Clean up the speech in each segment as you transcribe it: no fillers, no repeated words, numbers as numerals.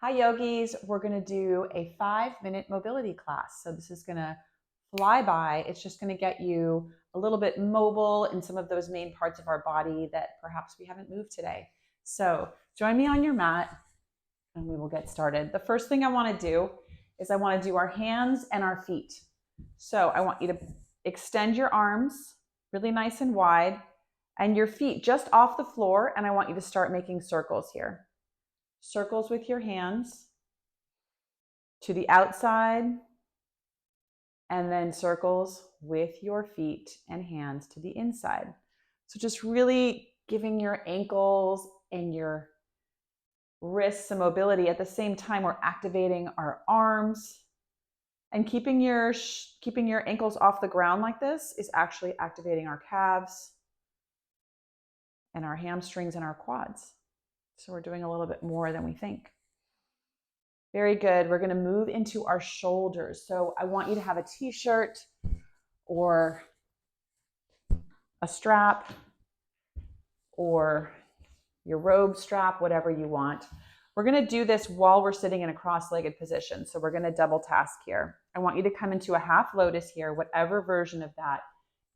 Hi yogis, we're going to do a 5-minute mobility class. So this is going to fly by. It's just going to get you a little bit mobile in some of those main parts of our body that perhaps we haven't moved today. So join me on your mat and we will get started. The first thing I want to do is I want to do our hands and our feet. So I want you to extend your arms really nice and wide and your feet just off the floor. And I want you to start making circles here. Circles with your hands to the outside, and then circles with your feet and hands to the inside. So just really giving your ankles and your wrists some mobility. At the same time, we're activating our arms, and keeping your ankles off the ground like this is actually activating our calves and our hamstrings and our quads. So we're doing a little bit more than we think. Very good. We're going to move into our shoulders. So I want you to have a t-shirt or a strap or your robe strap, whatever you want. We're going to do this while we're sitting in a cross-legged position. So we're going to double task here. I want you to come into a half lotus here, whatever version of that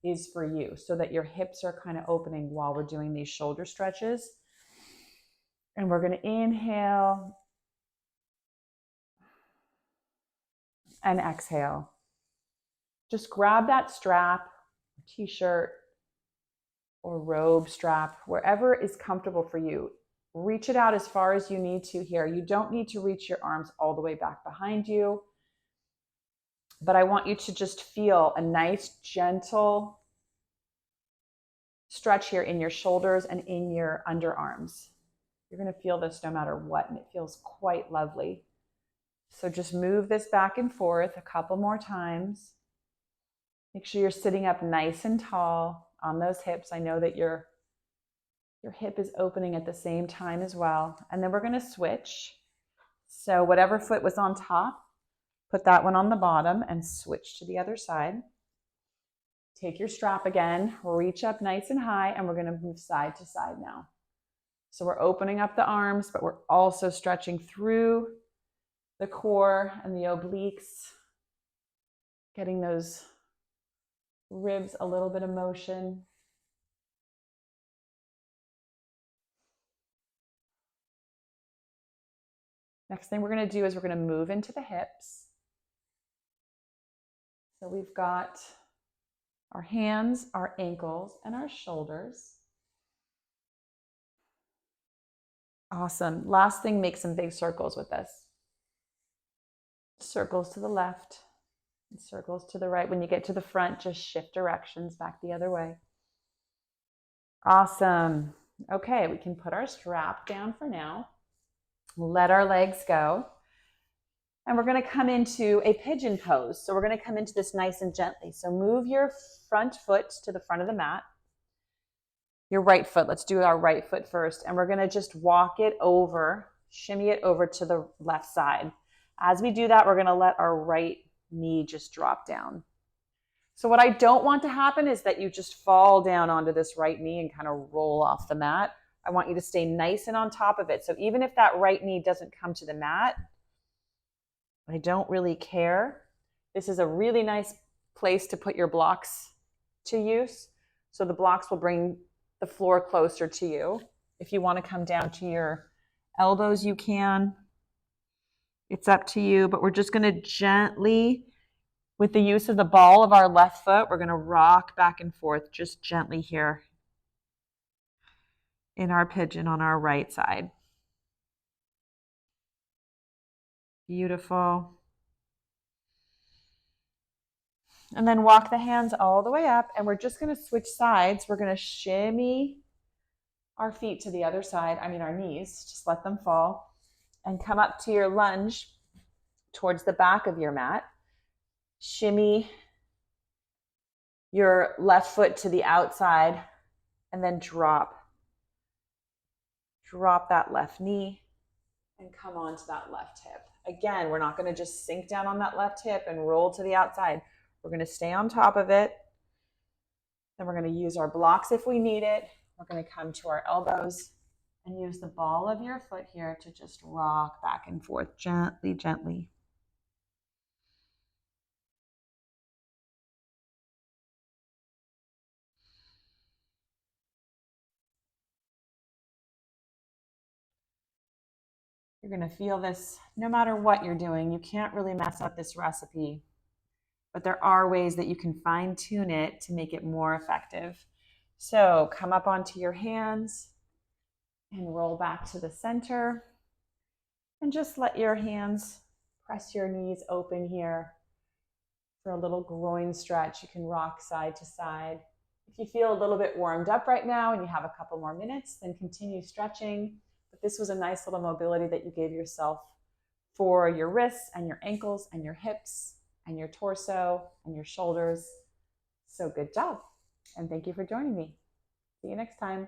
is for you, so that your hips are kind of opening while we're doing these shoulder stretches. And we're going to inhale and exhale. Just grab that strap, t-shirt, or robe strap, wherever is comfortable for you. Reach it out as far as you need to here. You don't need to reach your arms all the way back behind you, but I want you to just feel a nice, gentle stretch here in your shoulders and in your underarms. You're going to feel this no matter what, and it feels quite lovely. So just move this back and forth a couple more times. Make sure you're sitting up nice and tall on those hips. I know that your hip is opening at the same time as well. And then we're going to switch. So whatever foot was on top, put that one on the bottom and switch to the other side. Take your strap again, reach up nice and high, and we're going to move side to side now. So we're opening up the arms, but we're also stretching through the core and the obliques, getting those ribs a little bit of motion. Next thing we're going to do is we're going to move into the hips. So we've got our hands, our ankles, and our shoulders. Awesome. Last thing, make some big circles with this. Circles to the left and circles to the right. When you get to the front, just shift directions back the other way. Awesome. Okay, we can put our strap down for now. Let our legs go. And we're going to come into a pigeon pose. So we're going to come into this nice and gently. So move your front foot to the front of the mat. Your right foot. Let's do our right foot first. And we're going to just walk it over, shimmy it over to the left side. As we do that, we're going to let our right knee just drop down. So what I don't want to happen is that you just fall down onto this right knee and kind of roll off the mat. I want you to stay nice and on top of it. So even if that right knee doesn't come to the mat, I don't really care. This is a really nice place to put your blocks to use. So the blocks will bring the floor closer to you. If you want to come down to your elbows, you can. It's up to you, but we're just going to gently, with the use of the ball of our left foot, we're going to rock back and forth just gently here in our pigeon on our right side. Beautiful. And then walk the hands all the way up, and we're just going to switch sides. We're going to shimmy our feet to the other side, our knees, just let them fall, and come up to your lunge towards the back of your mat. Shimmy your left foot to the outside, and then drop that left knee and come onto that left hip. Again, we're not going to just sink down on that left hip and roll to the outside. We're going to stay on top of it. Then we're going to use our blocks if we need it. We're going to come to our elbows And use the ball of your foot here to just rock back and forth gently, gently. You're going to feel this no matter what you're doing. You can't really mess up this recipe, but there are ways that you can fine tune it to make it more effective. So come up onto your hands and roll back to the center. And just let your hands press your knees open here for a little groin stretch. You can rock side to side. If you feel a little bit warmed up right now and you have a couple more minutes, then continue stretching. But this was a nice little mobility that you gave yourself for your wrists and your ankles and your hips and your torso and your shoulders. So good job. And thank you for joining me. See you next time.